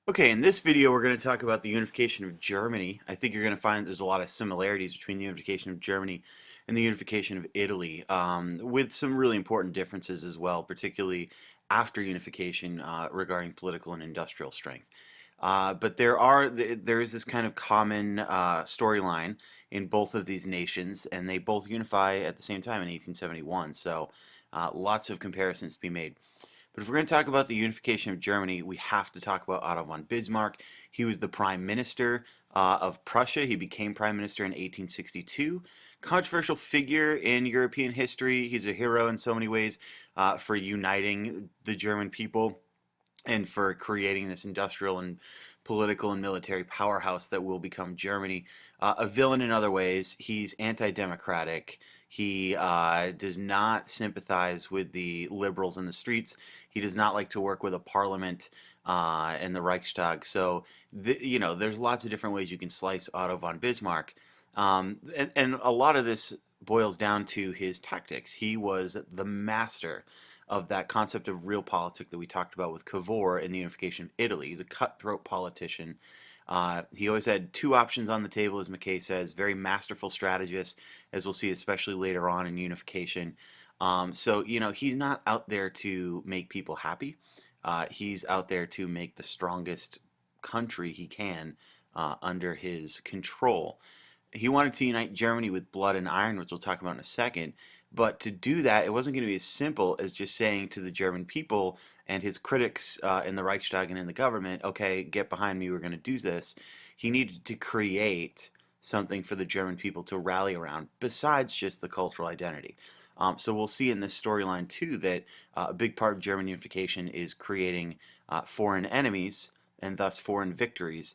Okay, in this video, we're going to talk about the unification of Germany. I think you're going to find there's a lot of similarities between the unification of Germany and the unification of Italy, with some really important differences as well, particularly after unification regarding political and industrial strength. But there is this kind of common storyline in both of these nations, and they both unify at the same time in 1871. So lots of comparisons to be made. But if we're going to talk about the unification of Germany, we have to talk about Otto von Bismarck. He was the prime minister of Prussia. He became prime minister in 1862. Controversial figure in European history. He's a hero in so many ways for uniting the German people and for creating this industrial and political and military powerhouse that will become Germany. A villain in other ways. He's anti-democratic. He does not sympathize with the liberals in the streets. He does not like to work with a parliament and the Reichstag. So, there's lots of different ways you can slice Otto von Bismarck. And a lot of this boils down to his tactics. He was the master of that concept of realpolitik that we talked about with Cavour in the unification of Italy. He's a cutthroat politician. He always had two options on the table, as McKay says, very masterful strategist, as we'll see especially later on in unification. So, he's not out there to make people happy. He's out there to make the strongest country he can under his control. He wanted to unite Germany with blood and iron, which we'll talk about in a second. But to do that, it wasn't going to be as simple as just saying to the German people and his critics in the Reichstag and in the government, okay, get behind me, we're going to do this. He needed to create something for the German people to rally around besides just the cultural identity. So we'll see in this storyline too that a big part of German unification is creating foreign enemies and thus foreign victories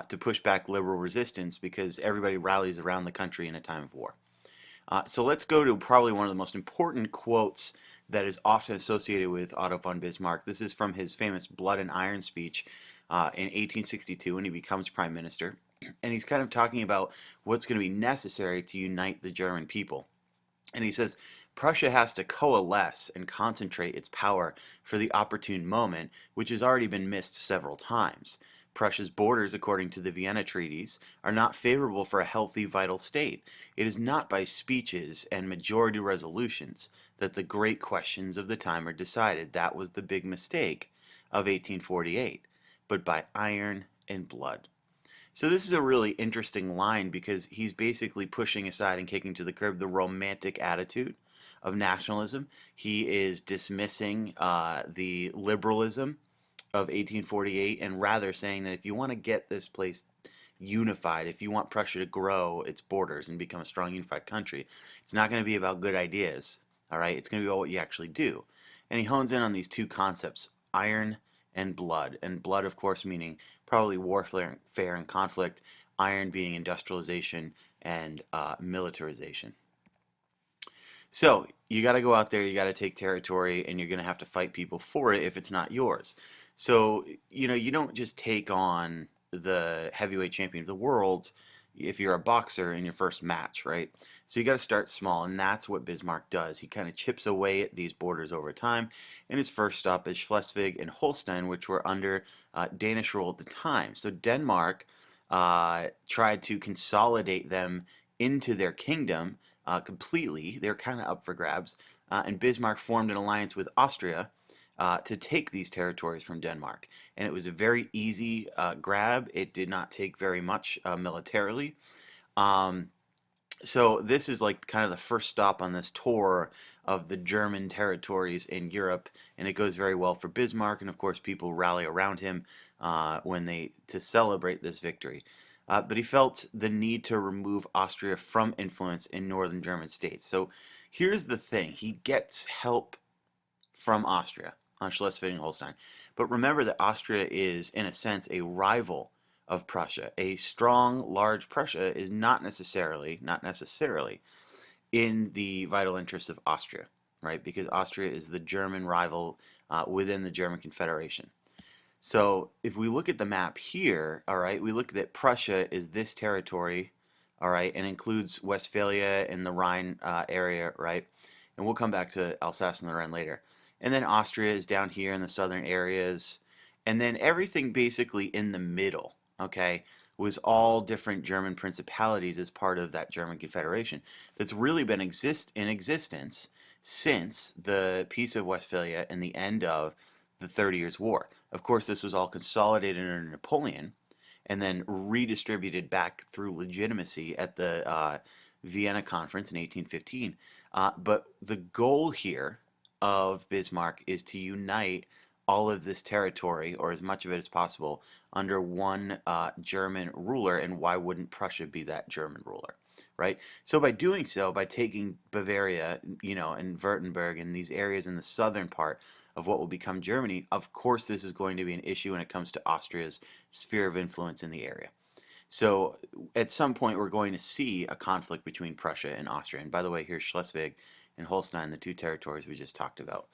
to push back liberal resistance because everybody rallies around the country in a time of war. So let's go to probably one of the most important quotes that is often associated with Otto von Bismarck. This is from his famous Blood and Iron speech in 1862 when he becomes prime minister. And he's kind of talking about what's going to be necessary to unite the German people. And he says, Prussia has to coalesce and concentrate its power for the opportune moment, which has already been missed several times. Prussia's borders, according to the Vienna treaties, are not favorable for a healthy, vital state. It is not by speeches and majority resolutions that the great questions of the time are decided. That was the big mistake of 1848, but by iron and blood. So this is a really interesting line because he's basically pushing aside and kicking to the curb the romantic attitude of nationalism. He is dismissing the liberalism of 1848 and rather saying that if you want to get this place unified, if you want Prussia to grow its borders and become a strong unified country, it's not going to be about good ideas, all right? It's going to be about what you actually do. And he hones in on these two concepts, iron and blood of course meaning probably warfare and conflict, iron being industrialization and militarization. So you got to go out there, you got to take territory, and you're going to have to fight people for it if it's not yours. So, you don't just take on the heavyweight champion of the world if you're a boxer in your first match, right? So you got to start small, and that's what Bismarck does. He kind of chips away at these borders over time, and his first stop is Schleswig and Holstein, which were under Danish rule at the time. So Denmark tried to consolidate them into their kingdom completely. They're kind of up for grabs, and Bismarck formed an alliance with Austria to take these territories from Denmark. And it was a very easy grab. It did not take very much militarily. So this is like kind of the first stop on this tour of the German territories in Europe, and it goes very well for Bismarck, and of course people rally around him to celebrate this victory. But he felt the need to remove Austria from influence in northern German states. So here's the thing. He gets help from Austria on Schleswig and Holstein. But remember that Austria is, in a sense, a rival of Prussia. A strong, large Prussia is not necessarily in the vital interests of Austria, right? Because Austria is the German rival within the German Confederation. So if we look at the map here, all right, we look that Prussia is this territory, all right, and includes Westphalia and the Rhine area, right? And we'll come back to Alsace and the Rhine later. And then Austria is down here in the southern areas, And then everything basically in the middle, okay, was all different German principalities as part of that German Confederation that's really been in existence since the Peace of Westphalia and the end of the 30 Years' War. Of course, this was all consolidated under Napoleon and then redistributed back through legitimacy at the Vienna Conference in 1815. But the goal here of Bismarck is to unite all of this territory, or as much of it as possible, under one German ruler, and why wouldn't Prussia be that German ruler, right? So by doing so, by taking Bavaria, and Württemberg and these areas in the southern part of what will become Germany, of course this is going to be an issue when it comes to Austria's sphere of influence in the area. So at some point we're going to see a conflict between Prussia and Austria. And by the way, here's Schleswig and Holstein, the two territories we just talked about.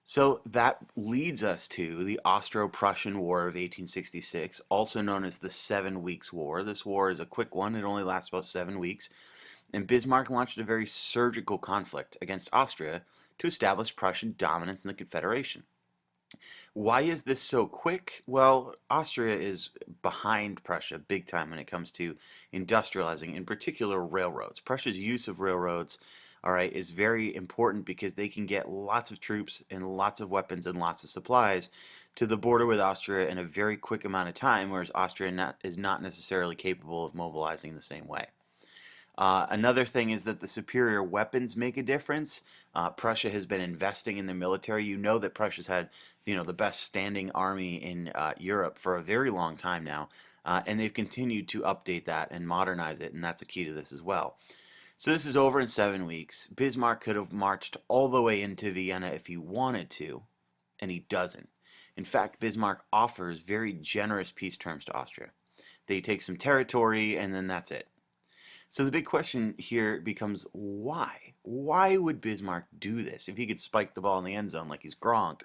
So that leads us to the Austro-Prussian War of 1866, also known as the 7 Weeks' War. This war is a quick one. It only lasts about 7 weeks. And Bismarck launched a very surgical conflict against Austria to establish Prussian dominance in the Confederation. Why is this so quick? Well, Austria is behind Prussia big time when it comes to industrializing, in particular railroads. Prussia's use of railroads, all right, is very important because they can get lots of troops and lots of weapons and lots of supplies to the border with Austria in a very quick amount of time, whereas Austria is not necessarily capable of mobilizing the same way. Another thing is that the superior weapons make a difference. Prussia has been investing in the military. You know that Prussia's had, the best standing army in Europe for a very long time now, and they've continued to update that and modernize it, and that's a key to this as well. So this is over in 7 weeks. Bismarck could have marched all the way into Vienna if he wanted to, and he doesn't. In fact, Bismarck offers very generous peace terms to Austria. They take some territory, and then that's it. So the big question here becomes why? Why would Bismarck do this? If he could spike the ball in the end zone like he's Gronk,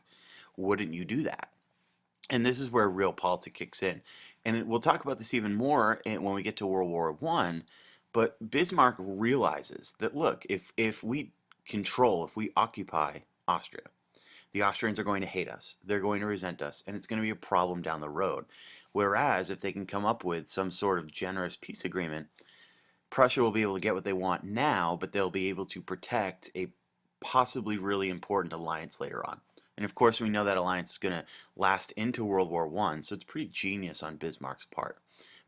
wouldn't you do that? And this is where real politics kicks in. And we'll talk about this even more when we get to World War I. But Bismarck realizes that, look, if we occupy Austria, the Austrians are going to hate us. They're going to resent us, and it's going to be a problem down the road. Whereas if they can come up with some sort of generous peace agreement, Prussia will be able to get what they want now, but they'll be able to protect a possibly really important alliance later on. And of course, we know that alliance is going to last into World War I, so it's pretty genius on Bismarck's part.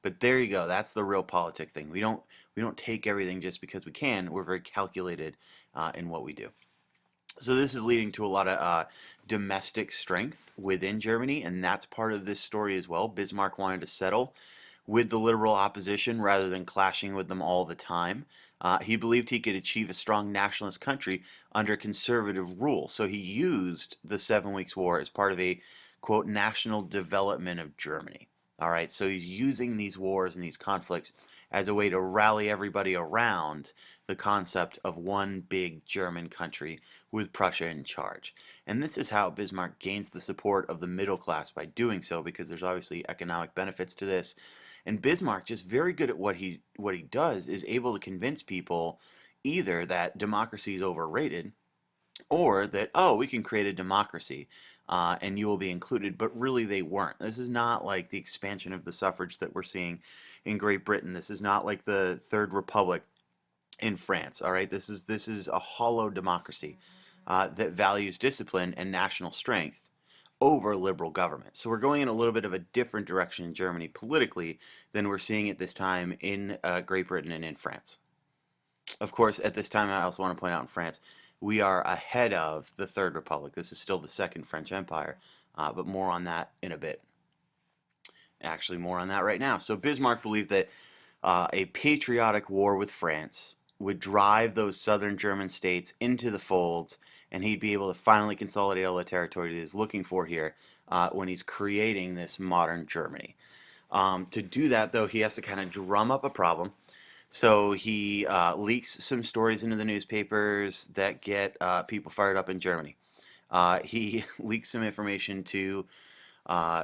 But there you go. That's the real politic thing. We don't take everything just because we can. We're very calculated in what we do. So this is leading to a lot of domestic strength within Germany, and that's part of this story as well. Bismarck wanted to settle with the liberal opposition rather than clashing with them all the time. He believed he could achieve a strong nationalist country under conservative rule. So he used the 7 Weeks' War as part of a, quote, national development of Germany. All right, so he's using these wars and these conflicts as a way to rally everybody around the concept of one big German country with Prussia in charge. And this is how Bismarck gains the support of the middle class by doing so, because there's obviously economic benefits to this. And Bismarck, just very good at what he does, is able to convince people either that democracy is overrated or that, oh, we can create a democracy and you will be included, but really they weren't. This is not like the expansion of the suffrage that we're seeing in Great Britain. This is not like the Third Republic in France, all right? This is a hollow democracy that values discipline and national strength over liberal government. So we're going in a little bit of a different direction in Germany politically than we're seeing at this time in Great Britain and in France. Of course, at this time, I also want to point out in France, we are ahead of the Third Republic. This is still the Second French Empire, but more on that in a bit. Actually, more on that right now. So Bismarck believed that a patriotic war with France would drive those southern German states into the fold, and he'd be able to finally consolidate all the territory that he's looking for here when he's creating this modern Germany. To do that, though, he has to kind of drum up a problem. So he leaks some stories into the newspapers that get people fired up in Germany. He leaks some information to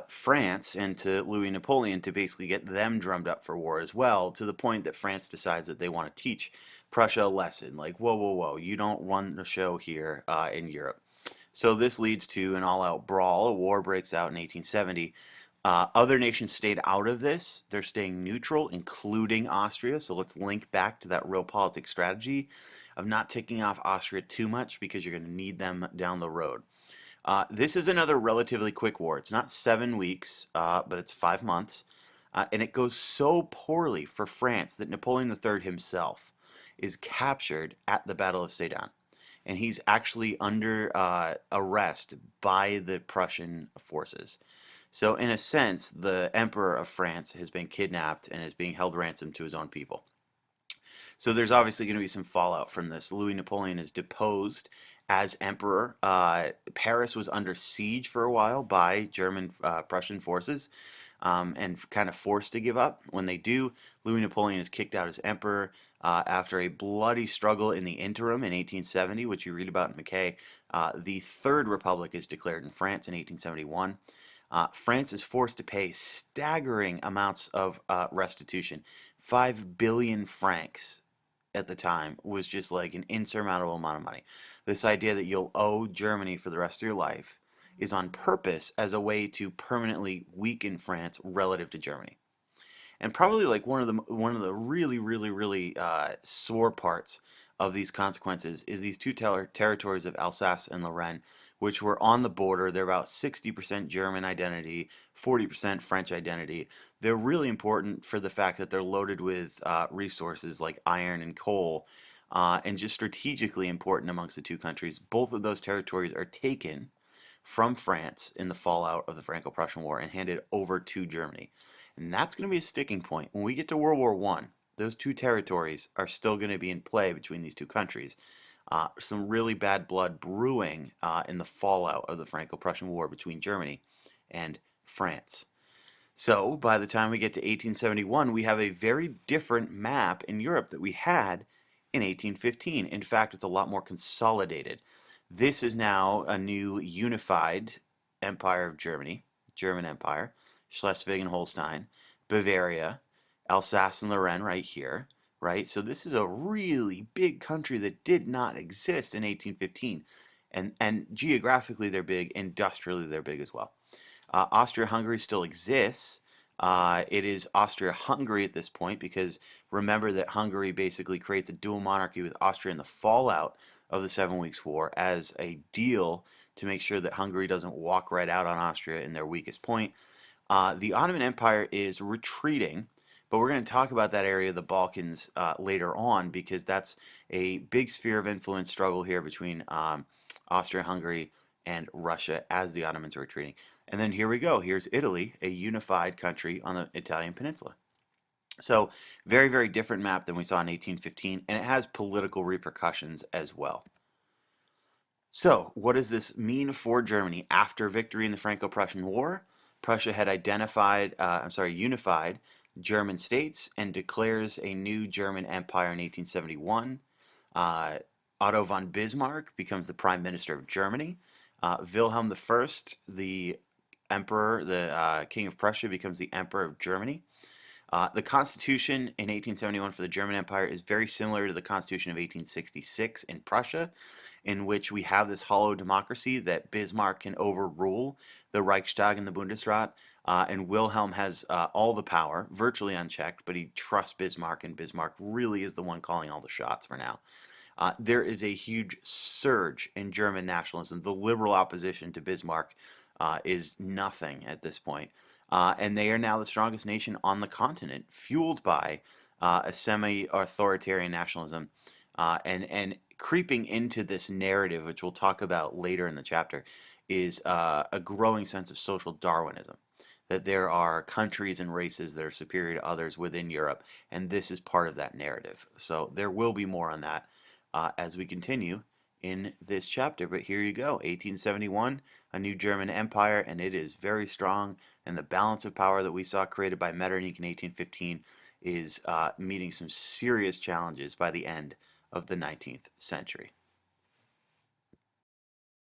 France and to Louis Napoleon to basically get them drummed up for war as well, to the point that France decides that they want to teach Prussia a lesson. Like, whoa, whoa, whoa, you don't run the show here in Europe. So this leads to an all-out brawl. A war breaks out in 1870. Other nations stayed out of this. They're staying neutral, including Austria. So let's link back to that realpolitik strategy of not ticking off Austria too much because you're going to need them down the road. This is another relatively quick war. It's not 7 weeks, but it's 5 months. And it goes so poorly for France that Napoleon III himself is captured at the Battle of Sedan. And he's actually under arrest by the Prussian forces. So, in a sense, the Emperor of France has been kidnapped and is being held ransom to his own people. So there's obviously going to be some fallout from this. Louis Napoleon is deposed as emperor. Paris was under siege for a while by German Prussian forces and kind of forced to give up. When they do, Louis Napoleon is kicked out as emperor after a bloody struggle in the interim in 1870, which you read about in Mackay. The Third Republic is declared in France in 1871. France is forced to pay staggering amounts of restitution. 5 billion francs at the time was just like an insurmountable amount of money. This idea that you'll owe Germany for the rest of your life is on purpose as a way to permanently weaken France relative to Germany. And probably like one of the really sore parts of these consequences is these two territories of Alsace and Lorraine, which were on the border. They're about 60% German identity, 40% French identity. They're really important for the fact that they're loaded with resources like iron and coal, and just strategically important amongst the two countries. Both of those territories are taken from France in the fallout of the Franco-Prussian War and handed over to Germany. And that's going to be a sticking point. When we get to World War I, those two territories are still going to be in play between these two countries. Some really bad blood brewing in the fallout of the Franco-Prussian War between Germany and France. So by the time we get to 1871, we have a very different map in Europe that we had in 1815. In fact, it's a lot more consolidated. This is now a new unified empire of Germany, German Empire, Schleswig and Holstein, Bavaria, Alsace and Lorraine right here, right? So this is a really big country that did not exist in 1815. And geographically they're big, industrially they're big as well. Austria-Hungary still exists. It is Austria-Hungary at this point because remember that Hungary basically creates a dual monarchy with Austria in the fallout of the 7 Weeks' War as a deal to make sure that Hungary doesn't walk right out on Austria in their weakest point. The Ottoman Empire is retreating, but we're going to talk about that area of the Balkans later on because that's a big sphere of influence struggle here between Austria-Hungary and Russia as the Ottomans are retreating. And then here we go. Here's Italy, a unified country on the Italian peninsula. So very different map than we saw in 1815, and it has political repercussions as well. So what does this mean for Germany after victory in the Franco-Prussian War? Prussia had unified German states and declares a new German empire in 1871. Otto von Bismarck becomes the Prime Minister of Germany. Wilhelm I, the Emperor, the King of Prussia, becomes the Emperor of Germany. The Constitution in 1871 for the German Empire is very similar to the Constitution of 1866 in Prussia, in which we have this hollow democracy that Bismarck can overrule the Reichstag and the Bundesrat, and Wilhelm has all the power, virtually unchecked, but he trusts Bismarck, and Bismarck really is the one calling all the shots for now. There is a huge surge in German nationalism. The liberal opposition to Bismarck is nothing at this point. And they are now the strongest nation on the continent, fueled by a semi-authoritarian nationalism and creeping into this narrative, which we'll talk about later in the chapter, is a growing sense of social Darwinism, that there are countries and races that are superior to others within Europe, and this is part of that narrative. So there will be more on that as we continue in this chapter. But here you go, 1871, a new German empire, and it is very strong, and the balance of power that we saw created by Metternich in 1815 is meeting some serious challenges by the end of the 19th century.